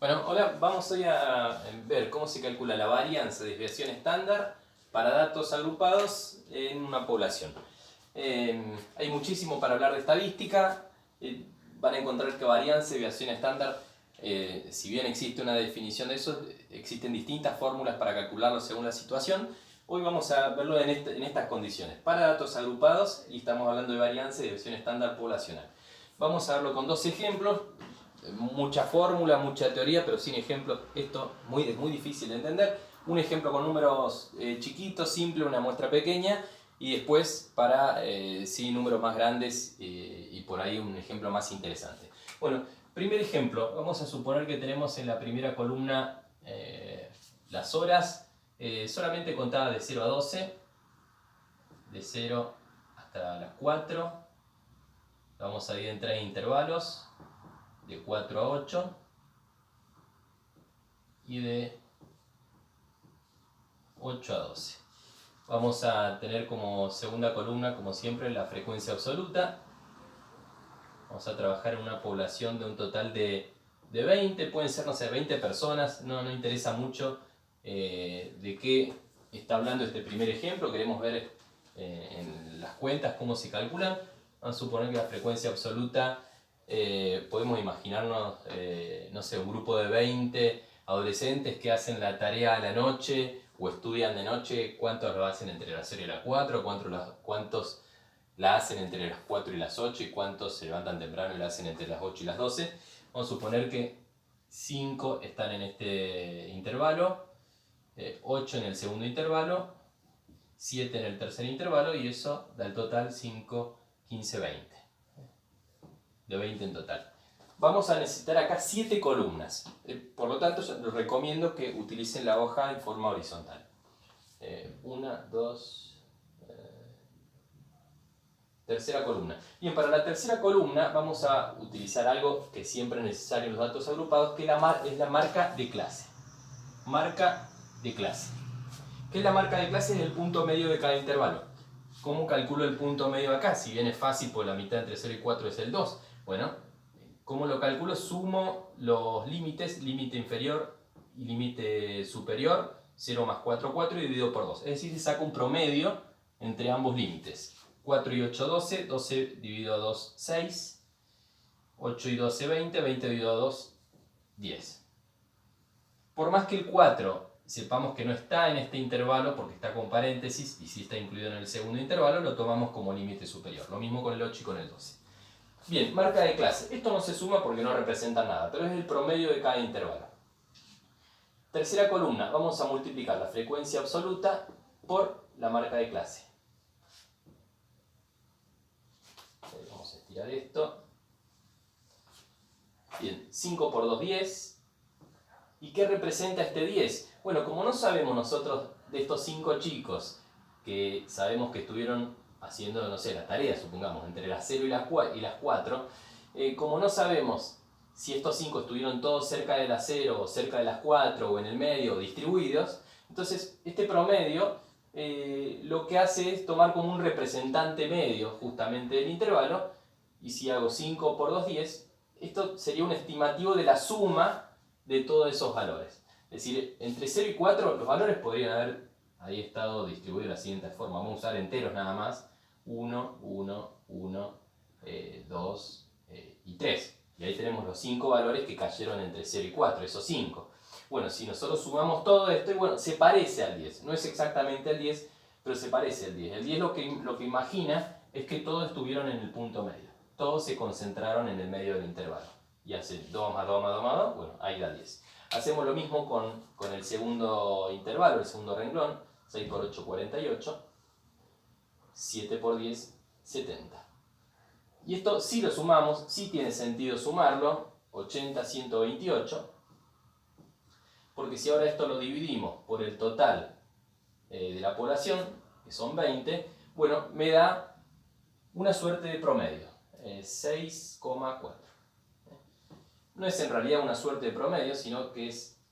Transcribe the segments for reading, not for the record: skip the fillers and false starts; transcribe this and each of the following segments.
Bueno, hola, vamos hoy a ver cómo se calcula la varianza de desviación estándar para datos agrupados en una población. Hay muchísimo para hablar de estadística. Van a encontrar que varianza y desviación estándar, si bien existe una definición de eso, existen distintas fórmulas para calcularlo según la situación. Hoy vamos a verlo en estas condiciones, para datos agrupados, y estamos hablando de varianza y desviación estándar poblacional. Vamos a verlo con dos ejemplos. Mucha fórmula, mucha teoría, pero sin ejemplos, esto muy difícil de entender. Un ejemplo con números chiquitos, simple, una muestra pequeña, y después para sí, números más grandes y por ahí un ejemplo más interesante. Bueno, primer ejemplo, vamos a suponer que tenemos en la primera columna las horas solamente contadas de 0 a 12, de 0 hasta las 4, vamos a dividir en 3 intervalos, de 4 a 8 y de 8 a 12. Vamos a tener como segunda columna, como siempre, la frecuencia absoluta. Vamos a trabajar en una población de un total de 20, pueden ser, no sé, 20 personas, no interesa mucho de qué está hablando este primer ejemplo. Queremos ver en las cuentas cómo se calculan. Vamos a suponer que la frecuencia absoluta, podemos imaginarnos, no sé, un grupo de 20 adolescentes que hacen la tarea a la noche o estudian de noche. ¿Cuántos lo hacen entre las 0 y las 4? ¿Cuántos la hacen entre las 4 y las 8? ¿Y cuántos se levantan temprano y la hacen entre las 8 y las 12? Vamos a suponer que 5 están en este intervalo, 8 en el segundo intervalo, 7 en el tercer intervalo, y eso da el total 5, 15, 20. De 20 en total. Vamos a necesitar acá 7 columnas. Por lo tanto, yo les recomiendo que utilicen la hoja en forma horizontal. 1, 2... Tercera columna. Bien, para la tercera columna vamos a utilizar algo que siempre es necesario en los datos agrupados, que es la marca de clase. Marca de clase. ¿Qué es la marca de clase? Es el punto medio de cada intervalo. ¿Cómo calculo el punto medio acá? Si bien es fácil, pues la mitad entre 0 y 4 es el 2. Bueno, ¿cómo lo calculo? Sumo los límites, límite inferior y límite superior, 0 más 4, 4, y divido por 2. Es decir, saco un promedio entre ambos límites. 4 y 8, 12, 12 dividido a 2, 6, 8 y 12, 20, 20 dividido a 2, 10. Por más que el 4 sepamos que no está en este intervalo porque está con paréntesis, y si está incluido en el segundo intervalo, lo tomamos como límite superior. Lo mismo con el 8 y con el 12. Bien, marca de clase. Esto no se suma porque no representa nada, pero es el promedio de cada intervalo. Tercera columna, vamos a multiplicar la frecuencia absoluta por la marca de clase. Vamos a estirar esto. Bien, 5 por 2, 10. ¿Y qué representa este 10? Bueno, como no sabemos nosotros de estos 5 chicos que sabemos que estuvieron haciendo, no sé, la tarea, supongamos, entre las 0 y las 4, como no sabemos si estos 5 estuvieron todos cerca de las 0 o cerca de las 4 o en el medio o distribuidos, entonces este promedio lo que hace es tomar como un representante medio justamente del intervalo, y si hago 5 por 2, 10, esto sería un estimativo de la suma de todos esos valores. Es decir, entre 0 y 4 los valores podrían haber ahí estado distribuidos de la siguiente forma. Vamos a usar enteros nada más. 1, 1, 1, 2 y 3. Y ahí tenemos los 5 valores que cayeron entre 0 y 4, esos 5. Bueno, si nosotros sumamos todo esto, y bueno, se parece al 10. No es exactamente el 10, pero se parece al 10. El 10 lo que imagina es que todos estuvieron en el punto medio. Todos se concentraron en el medio del intervalo. Y hace 2 más 2 más 2 más 2, bueno, ahí da 10. Hacemos lo mismo con el segundo intervalo, el segundo renglón. 6 por 8, 48. 7 por 10, 70. Y esto, si lo sumamos, sí tiene sentido sumarlo, 80, 128. Porque si ahora esto lo dividimos por el total de la población, que son 20, bueno, me da una suerte de promedio, 6,4. No es en realidad una suerte de promedio, sino que es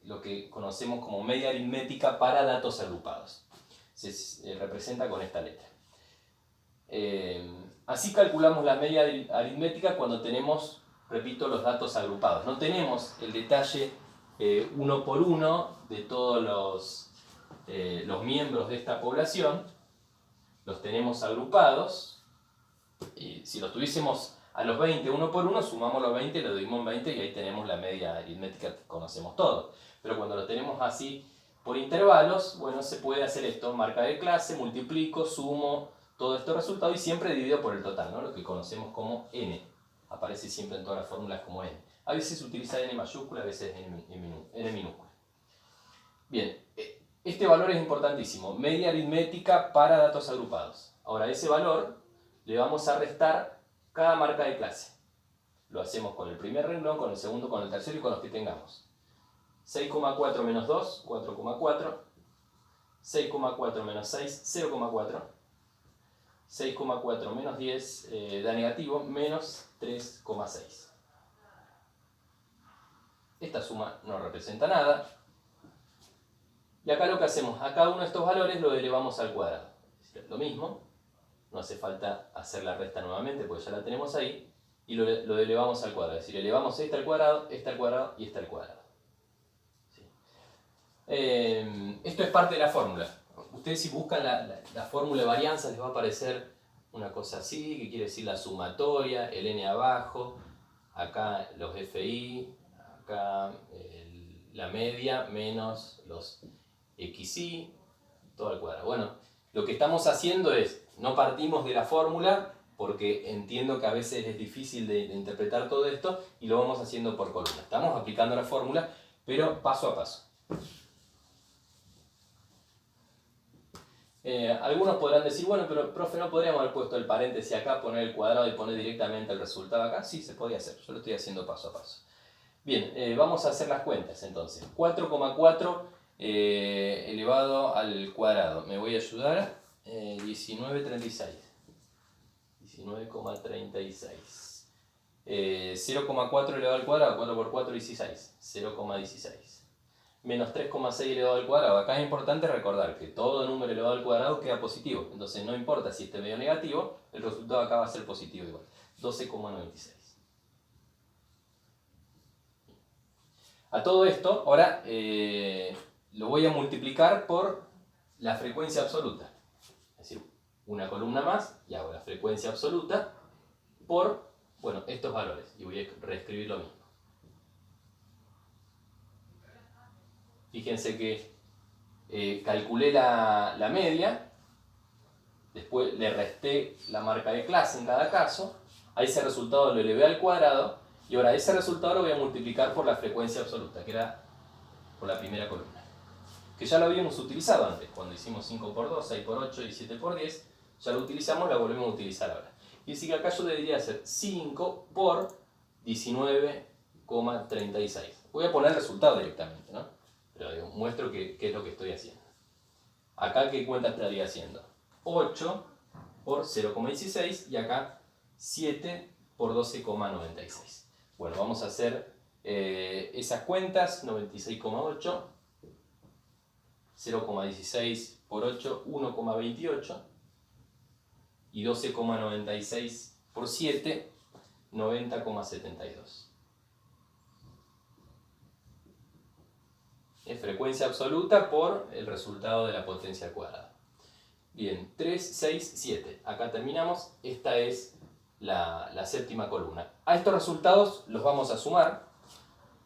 lo que conocemos como media aritmética para datos agrupados. Se representa con esta letra. Así calculamos la media aritmética cuando tenemos repito, los datos agrupados. No tenemos el detalle uno por uno de todos los miembros de esta población, los tenemos agrupados, y si los tuviésemos a los 20 uno por uno, sumamos los 20, lo dividimos en 20 y ahí tenemos la media aritmética que conocemos todos. Pero cuando lo tenemos así por intervalos, bueno, se puede hacer esto, marca de clase, multiplico, sumo todos estos resultados y siempre dividido por el total, ¿no? Lo que conocemos como n. Aparece siempre en todas las fórmulas como n. A veces se utiliza n mayúscula, a veces n minúscula. Bien, este valor es importantísimo, media aritmética para datos agrupados. Ahora, ese valor le vamos a restar cada marca de clase. Lo hacemos con el primer renglón, con el segundo, con el tercero y con los que tengamos. 6,4 menos 2, 4,4. 6,4 menos 6, 0,4. 6,4 menos 10 da negativo, menos 3,6. Esta suma no representa nada. Y acá lo que hacemos, a cada uno de estos valores lo elevamos al cuadrado. Lo mismo, no hace falta hacer la resta nuevamente porque ya la tenemos ahí. Y lo elevamos al cuadrado, es decir, elevamos esta al cuadrado y esta al cuadrado. ¿Sí? Esto es parte de la fórmula. Ustedes si buscan la fórmula de varianza les va a aparecer una cosa así, que quiere decir la sumatoria, el n abajo, acá los FI, acá la media menos los XI, todo al cuadrado. Bueno, lo que estamos haciendo es, no partimos de la fórmula, porque entiendo que a veces es difícil de interpretar todo esto, y lo vamos haciendo por columna. Estamos aplicando la fórmula, pero paso a paso. Algunos podrán decir, bueno, pero profe, ¿no podríamos haber puesto el paréntesis acá, poner el cuadrado y poner directamente el resultado acá? Sí, se podía hacer, yo lo estoy haciendo paso a paso. Bien, vamos a hacer las cuentas entonces. 4,4 elevado al cuadrado. Me voy a ayudar. 19,36. 19,36. 0,4 elevado al cuadrado, 4 por 4, 16. 0,16. Menos 3,6 elevado al cuadrado. Acá es importante recordar que todo número elevado al cuadrado queda positivo. Entonces no importa si esté medio negativo, el resultado acá va a ser positivo igual. 12,96. A todo esto, ahora lo voy a multiplicar por la frecuencia absoluta. Es decir, una columna más y hago la frecuencia absoluta por, bueno, estos valores. Y voy a reescribir lo mismo. Fíjense que calculé la media, después le resté la marca de clase en cada caso, a ese resultado lo elevé al cuadrado, y ahora ese resultado lo voy a multiplicar por la frecuencia absoluta, que era por la primera columna. Que ya lo habíamos utilizado antes, cuando hicimos 5 por 2, 6 por 8 y 7 por 10, ya lo utilizamos, la volvemos a utilizar ahora. Y así que acá yo debería hacer 5 por 19,36. Voy a poner el resultado directamente, ¿no? Pero digo, muestro qué es lo que estoy haciendo. Acá, ¿qué cuenta estaría haciendo? 8 por 0,16 y acá 7 por 12,96. Bueno, vamos a hacer esas cuentas. 96,8, 0,16 por 8, 1,28 y 12,96 por 7, 90,72. Es frecuencia absoluta por el resultado de la potencia al cuadrado. Bien, 3, 6, 7. Acá terminamos. Esta es la séptima columna. A estos resultados los vamos a sumar.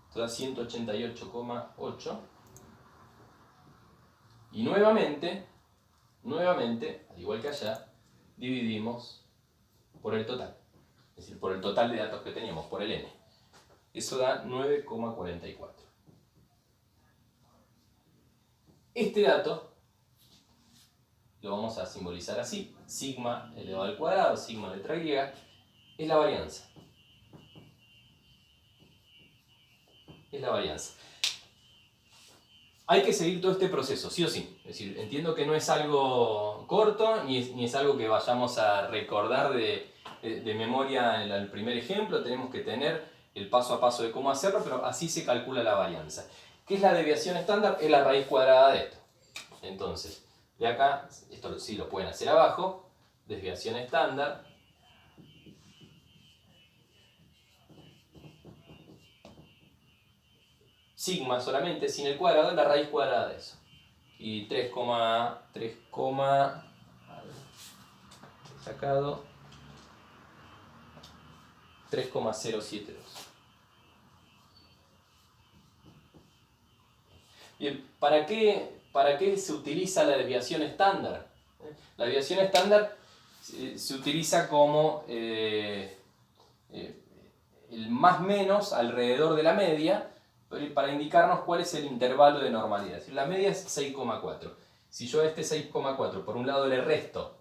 Esto da 188,8. Y nuevamente, al igual que allá, dividimos por el total. Es decir, por el total de datos que teníamos, por el n. Eso da 9,44. Este dato lo vamos a simbolizar así. Sigma elevado al cuadrado, sigma letra griega, es la varianza. Es la varianza. Hay que seguir todo este proceso, sí o sí. Es decir, entiendo que no es algo corto, ni es algo que vayamos a recordar de memoria en el primer ejemplo. Tenemos que tener el paso a paso de cómo hacerlo, pero así se calcula la varianza. ¿Qué es la desviación estándar? Es la raíz cuadrada de esto. Entonces, de acá, esto sí lo pueden hacer abajo, desviación estándar sigma solamente, sin el cuadrado, es la raíz cuadrada de eso. Y 3, sacado 3,072. Bien, ¿para qué se utiliza la desviación estándar? La desviación estándar se utiliza como el más menos alrededor de la media para indicarnos cuál es el intervalo de normalidad. La media es 6,4. Si yo a este 6,4 por un lado le resto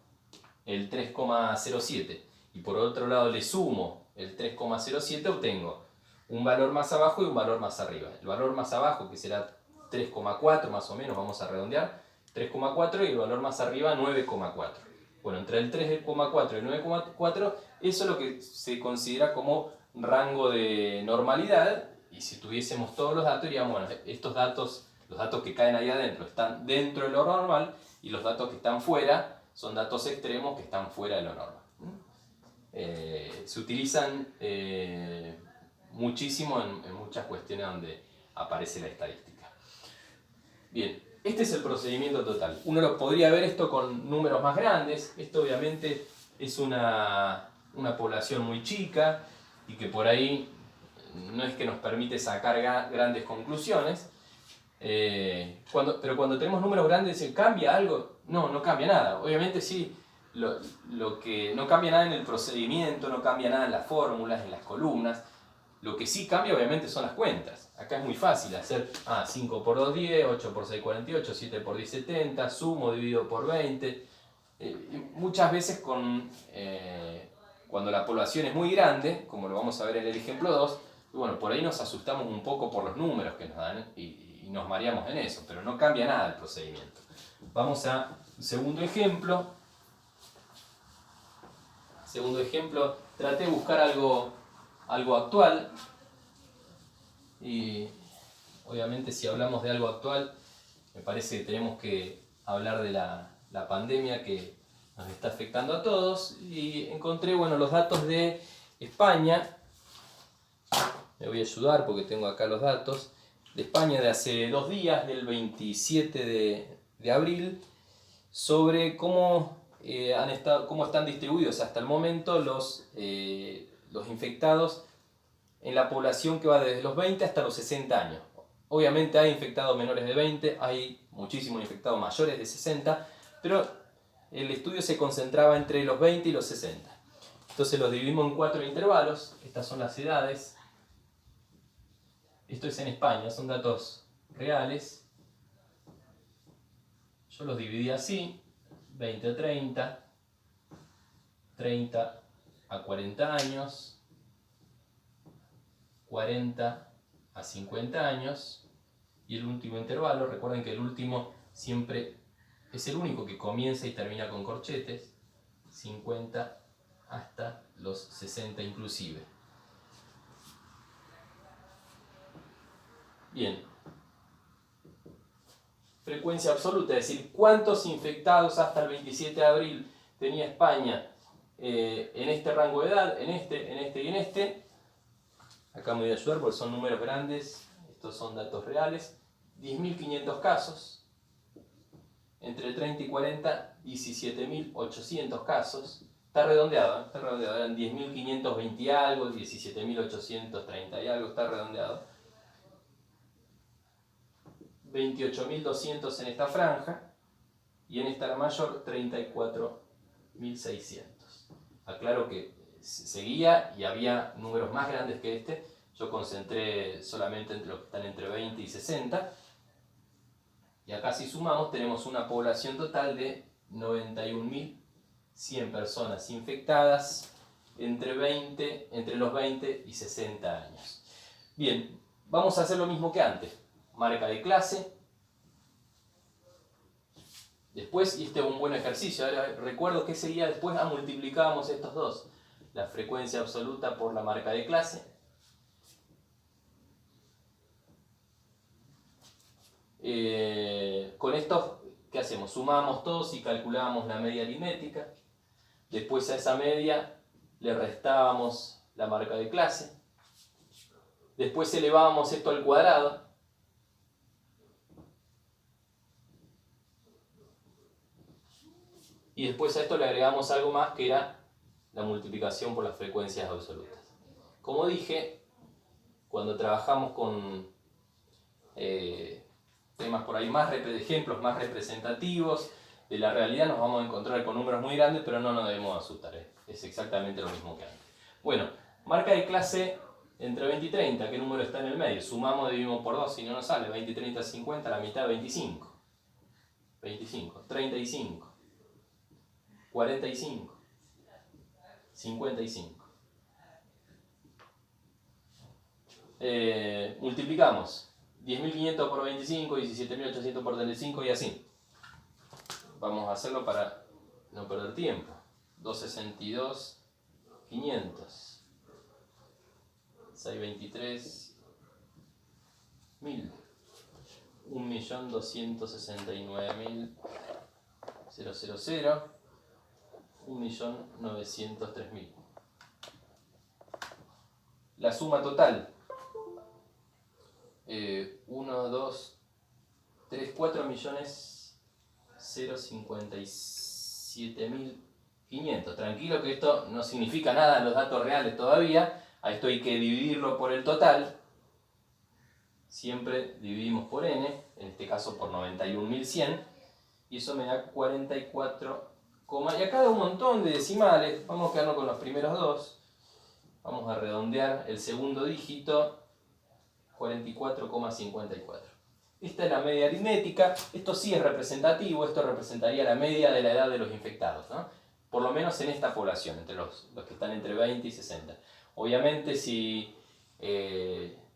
el 3,07 y por otro lado le sumo el 3,07, obtengo un valor más abajo y un valor más arriba. El valor más abajo, que será 3,4 más o menos, vamos a redondear, 3,4, y el valor más arriba 9,4. Bueno, entre el 3,4 y el 9,4, eso es lo que se considera como rango de normalidad, y si tuviésemos todos los datos diríamos, bueno, estos datos, los datos que caen ahí adentro están dentro de lo normal, y los datos que están fuera son datos extremos que están fuera de lo normal. Se utilizan muchísimo en muchas cuestiones donde aparece la estadística. Bien, este es el procedimiento total. Uno lo podría ver esto con números más grandes. Esto obviamente es una población muy chica y que por ahí no es que nos permite sacar grandes conclusiones. Pero cuando tenemos números grandes, ¿cambia algo? No, no cambia nada. Obviamente sí, lo que no cambia nada en el procedimiento, no cambia nada en las fórmulas, en las columnas. Lo que sí cambia obviamente son las cuentas. Acá es muy fácil hacer 5 por 2, 10, 8 por 6, 48, 7 por 10, 70, sumo dividido por 20. Muchas veces cuando la población es muy grande, como lo vamos a ver en el ejemplo 2, bueno, por ahí nos asustamos un poco por los números que nos dan y nos mareamos en eso, pero no cambia nada el procedimiento. Vamos a segundo ejemplo. Segundo ejemplo, traté de buscar algo actual, y obviamente si hablamos de algo actual, me parece que tenemos que hablar de la pandemia que nos está afectando a todos, y encontré los datos de España. Me voy a ayudar porque tengo acá los datos de España de hace 2 días, del 27 de abril, sobre cómo están distribuidos hasta el momento los infectados en la población que va desde los 20 hasta los 60 años. Obviamente hay infectados menores de 20, hay muchísimos infectados mayores de 60, pero el estudio se concentraba entre los 20 y los 60. Entonces los dividimos en 4 intervalos. Estas son las edades. Esto es en España, son datos reales. Yo los dividí así: 20 a 30, 30 a 40 años, 40 a 50 años, y el último intervalo, recuerden que el último siempre es el único que comienza y termina con corchetes, 50 hasta los 60 inclusive. Bien. Frecuencia absoluta, es decir, cuántos infectados hasta el 27 de abril tenía España en este rango de edad, en este y en este. Acá me voy a ayudar porque son números grandes, estos son datos reales. 10.500 casos, entre 30 y 40, 17.800 casos. Está redondeado, eran 10.520 y algo, 17.830 y algo, está redondeado. 28.200 en esta franja, y en esta la mayor 34.600. Aclaro que seguía y había números más grandes que este. Yo concentré solamente entre los que están entre 20 y 60. Y acá si sumamos tenemos una población total de 91.100 personas infectadas entre los 20 y 60 años. Bien, vamos a hacer lo mismo que antes. Marca de clase. Después, y este es un buen ejercicio, ahora recuerdo que seguía después, multiplicábamos estos dos. La frecuencia absoluta por la marca de clase. Con esto, ¿qué hacemos? Sumamos todos y calculábamos la media aritmética. Después a esa media le restábamos la marca de clase. Después elevábamos esto al cuadrado. y después a esto le agregamos algo más que era la multiplicación por las frecuencias absolutas. Como dije, cuando trabajamos con temas por ahí ejemplos más representativos de la realidad, nos vamos a encontrar con números muy grandes, pero no nos debemos asustar, es exactamente lo mismo que antes. Bueno, marca de clase entre 20 y 30, ¿qué número está en el medio? Sumamos, dividimos por 2, si no nos sale, 20, 30, 50, la mitad 25. 25, 35, 45, 55. Multiplicamos 10.500 por 25, 17.800 por 35 y así. Vamos a hacerlo para no perder tiempo. 262, 500, 623, 1000, 1.269.000, 000, 1.903.000. La suma total, 1, 2, 3, 4.057.500. Tranquilo que esto no significa nada en los datos reales todavía. A esto hay que dividirlo por el total. Siempre dividimos por n, en este caso por 91.100. Y eso me da 44, y acá da un montón de decimales. Vamos a quedarnos con los primeros dos. Vamos a redondear el segundo dígito, 44,54. Esta es la media aritmética. Esto sí es representativo, esto representaría la media de la edad de los infectados, ¿no? Por lo menos en esta población, entre los que están entre 20 y 60. Obviamente si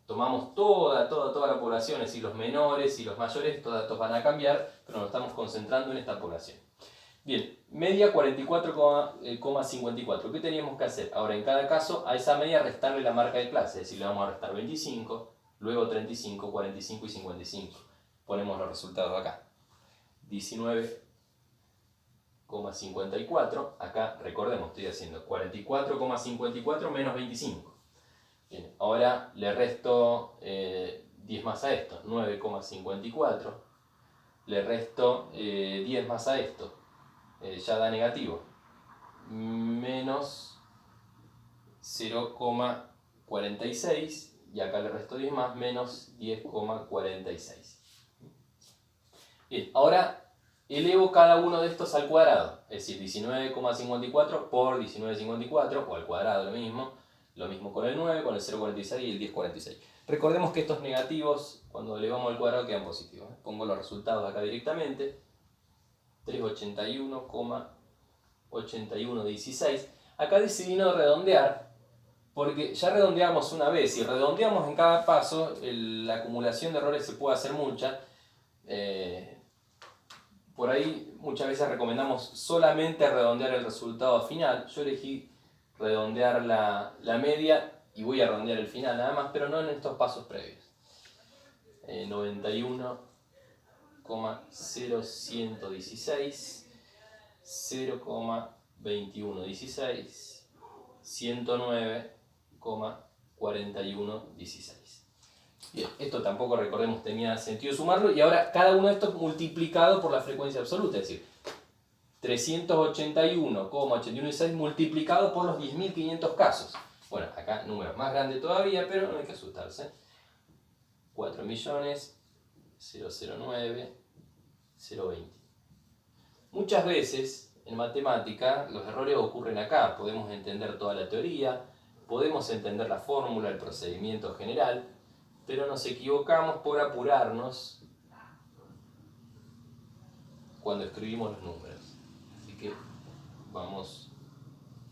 tomamos toda la población, es decir, los menores y los mayores, estos datos van a cambiar, pero nos estamos concentrando en esta población. Bien, media 44,54. ¿Qué teníamos que hacer? Ahora, en cada caso, a esa media restarle la marca de clase, es decir, le vamos a restar 25, luego 35, 45 y 55. Ponemos los resultados acá. 19,54. Acá, recordemos, estoy haciendo 44,54 menos 25. Bien, ahora le resto 10 más a esto, 9,54. Le resto 10 más a esto. Ya da negativo, menos 0,46 y acá le resto 10 más, menos 10,46. Bien, ahora elevo cada uno de estos al cuadrado, es decir, 19,54 por 19,54 o al cuadrado lo mismo con el 9, con el 0,46 y el 10,46. Recordemos que estos negativos, cuando elevamos al cuadrado, quedan positivos. Pongo los resultados acá directamente. 381,8116. Acá decidí no redondear porque ya redondeamos una vez. Si redondeamos en cada paso, la acumulación de errores se puede hacer mucha. Por ahí muchas veces recomendamos solamente redondear el resultado final. Yo elegí redondear la media y voy a redondear el final nada más, pero no en estos pasos previos. 91,0116, 0,2116, 109,4116. Bien, esto tampoco, recordemos, tenía sentido sumarlo, y ahora cada uno de estos multiplicado por la frecuencia absoluta, es decir, 381,8116 multiplicado por los 10.500 casos. Bueno, acá números más grandes todavía, pero no hay que asustarse. 4.009.020. Muchas veces en matemática los errores ocurren acá. Podemos entender toda la teoría, podemos entender la fórmula, el procedimiento general, pero nos equivocamos por apurarnos cuando escribimos los números. Así que vamos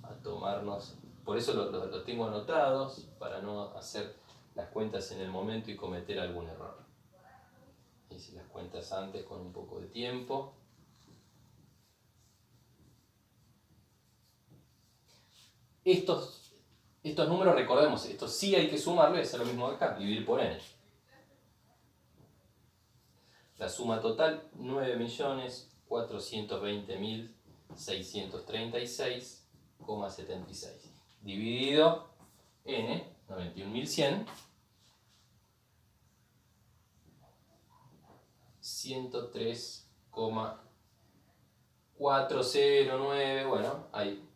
a tomarnos, por eso lo tengo anotados, para no hacer las cuentas en el momento y cometer algún error. Hice las cuentas antes con un poco de tiempo. Estos números, recordemos, esto sí hay que sumarlo, es lo mismo de acá, dividir por n. La suma total, 9.420.636,76. Dividido n, 91.100, 103,4 4,09, bueno, hay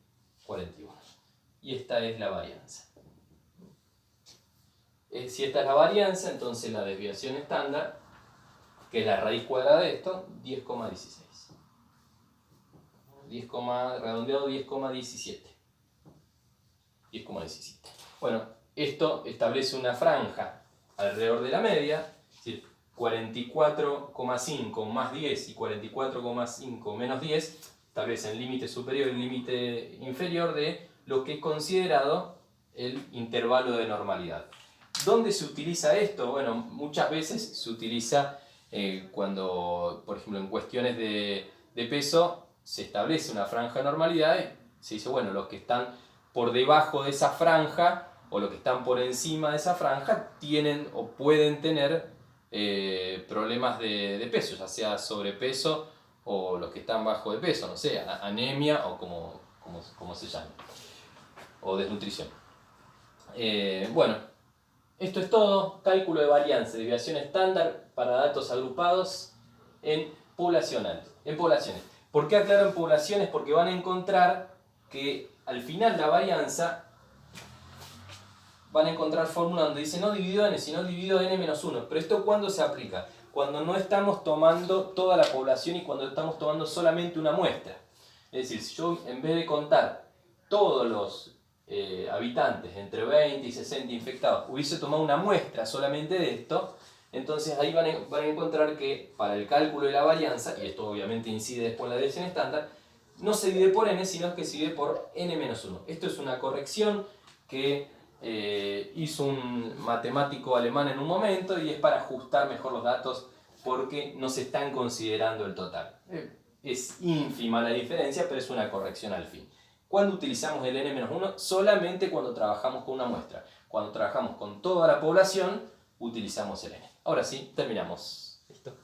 41. Y esta es la varianza. Si esta es la varianza, entonces la desviación estándar, que es la raíz cuadrada de esto, 10,16. Redondeado 10,17. 10,17. Bueno, esto establece una franja alrededor de la media, es decir, 44,5 más 10 y 44,5 menos 10 establecen límite superior y límite inferior de lo que es considerado el intervalo de normalidad. ¿Dónde se utiliza esto? Bueno, muchas veces se utiliza cuando, por ejemplo, en cuestiones de peso se establece una franja de normalidad y se dice, bueno, los que están por debajo de esa franja o los que están por encima de esa franja tienen o pueden tener problemas de peso, ya sea sobrepeso o los que están bajo de peso, no sé, anemia o como se llame, o desnutrición. Bueno, esto es todo. Cálculo de varianza, desviación estándar para datos agrupados en poblaciones. ¿Por qué aclaro en poblaciones? Porque van a encontrar que al final la varianza van a encontrar fórmula donde dice no dividido n, sino dividido n-1. Pero ¿esto cuándo se aplica? Cuando no estamos tomando toda la población y cuando estamos tomando solamente una muestra. Es decir, si yo en vez de contar todos los habitantes entre 20 y 60 infectados hubiese tomado una muestra solamente de esto, entonces ahí van a encontrar que para el cálculo de la varianza, y esto obviamente incide después en la desviación estándar, no se divide por n, sino que se divide por n-1. Esto es una corrección que hizo un matemático alemán en un momento y es para ajustar mejor los datos porque no se están considerando el total. Es ínfima la diferencia, pero es una corrección al fin. ¿Cuándo utilizamos el n-1? Solamente cuando trabajamos con una muestra. Cuando trabajamos con toda la población, utilizamos el n. Ahora sí, terminamos. ¿Listo?